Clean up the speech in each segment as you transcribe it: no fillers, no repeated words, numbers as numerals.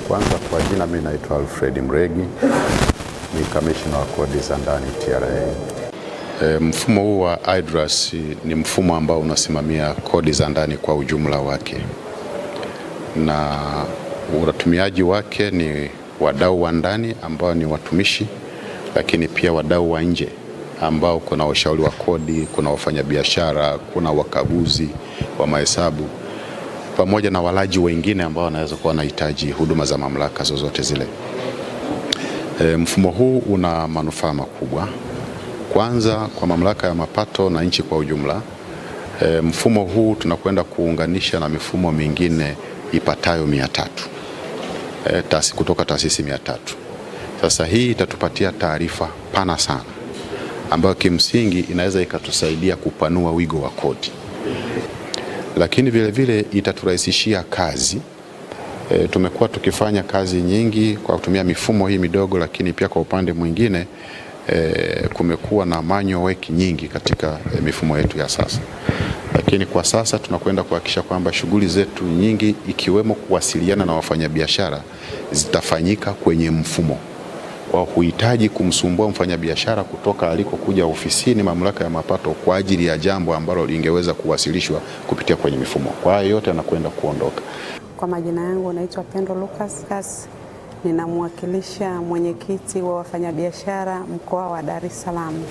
Kwanza kwa jina mimi naitwa Alfred Mregi, ni kamishna wa kodi za ndani TRA. Mfumo huu wa IDRAS ni mfumo ambao unasimamia kodi za ndani kwa ujumla wake, na watumiaji wake ni wadau wa ndani ambao ni watumishi, lakini pia wadau wa nje ambao kuna washauri wa kodi, kuna wafanyabiashara, kuna wakaguzi wa mahesabu, pamoja na walaji wengine ambao wanaweza kuwa wanahitaji huduma za mamlaka zozote zile. Mfumo huu una manufaa makubwa. Kwanza, kwa mamlaka ya mapato na nchi kwa ujumla, mfumo huu tunakwenda kuunganisha na mifumo mingine ipatayo 300 kutoka taasisi 300. Sasa hii itatupatia taarifa pana sana ambayo kimsingi inaweza ikatusaidia kupanua wigo wa kodi, lakini vile vile itaturahisishia kazi. Tumekuwa tukifanya kazi nyingi kwa kutumia mifumo hii midogo, lakini pia kwa upande mwingine kumekuwa na manual work nyingi katika mifumo yetu ya sasa. Lakini kwa sasa tunakwenda kuhakikisha kwamba shughuli zetu nyingi ikiwemo kuwasiliana na wafanyabiashara zitafanyika kwenye mfumo, kwa huhitaji kumsumbua mfanyabiashara kutoka alikokuja ofisini mamlaka ya mapato kwa ajili ya jambo ambalo lingeweza kuwasilishwa kupitia kwenye mifumo. Kwa hiyo yote yanakwenda kuondoka. Kwa majina yangu naitwa Pendo Lucas, ninamwakilisha mwenyekiti wa wafanyabiashara mkoa wa Dar es Salaam.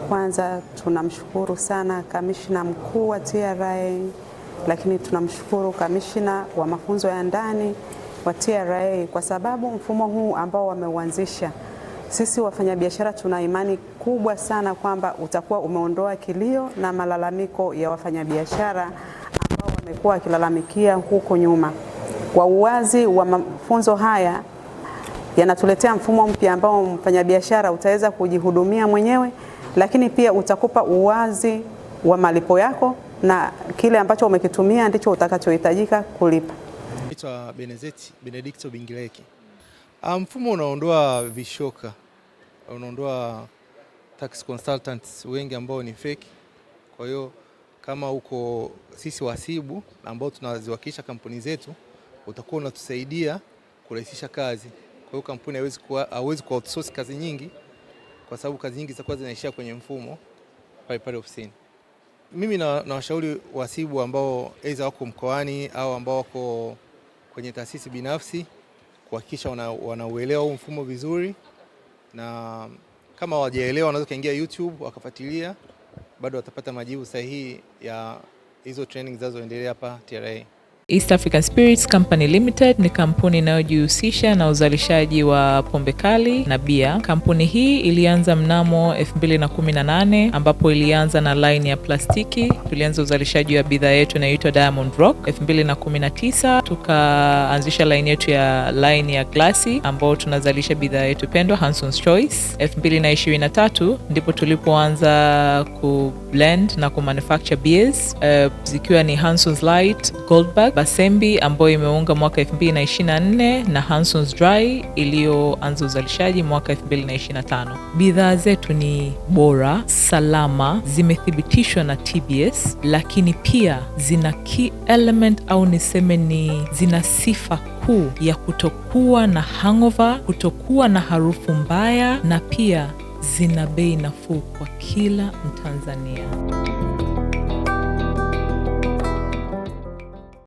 Kwanza tunamshukuru sana kamishna mkuu wa TRA, lakini tunamshukuru kamishna wa mafunzo ya ndani wa TRA kwa sababu mfumo huu ambao wameuanzisha, sisi wafanyabiashara tuna imani kubwa sana kwamba utakuwa umeondoa kilio na malalamiko ya wafanyabiashara ambao wamekuwa wakilalamikia huko nyuma. Kwa uwazi wa mafunzo haya yanatuletea mfumo mpya ambao mfanyabiashara utaweza kujihudumia mwenyewe, lakini pia utakupa uwazi wa malipo yako na kile ambacho umekitumia ndicho utakachohitajika kulipa. Naitwa Benedicto Bingileki. Mfumo unaondoa vishoka, unaondoa tax consultants wengi ambao ni fake. Kwa hiyo kama uko sisi wasibu ambao tunaziwakilisha kampuni zetu, utakuwa unatusaidia kurahisisha kazi. Kwa hiyo kampuni haiwezi ku outsource kazi nyingi, kwa sababu kazi nyingi zitakuwa zinaishia kwenye mfumo pale ofisini. Mimi na washauri wasibu ambao aidha wako mkoani au ambao wako kwenye taasisi binafsi kuhakikisha wanauelewa huu mfumo vizuri, na kama hawajaelewa wanaweza kaingia YouTube wakafuatilia, bado watapata majibu sahihi ya hizo training zinazoendelea hapa TRA. East African Spirits Company Limited ni kampuni inayojihusisha na uzalishaji wa pombe kali na bia. Kampuni hii ilianza mnamo 2018 ambapo ilianza na line ya plastiki. Tulianza uzalishaji wa bidhaa yetu inayoitwa Diamond Rock. 2019 tukaanzisha line yetu ya line ya glasi ambao tunazalisha bidhaa yetu pendwa Hanson's Choice. 2023 ndipo tulipoanza ku blend na ku manufacture beers zikiwa ni Hanson's Light, Goldberg, Basembi ambayo imeunga mwaka 2024 na Hanson's Dry iliyoanza uzalishaji mwaka 2025. Bidhaa zetu ni bora, salama, zimethibitishwa na TBS, lakini pia zina key element au niseme zina sifa kuu ya kutokuwa na hangover, kutokuwa na harufu mbaya, na pia zina bei nafuu kwa kila Mtanzania.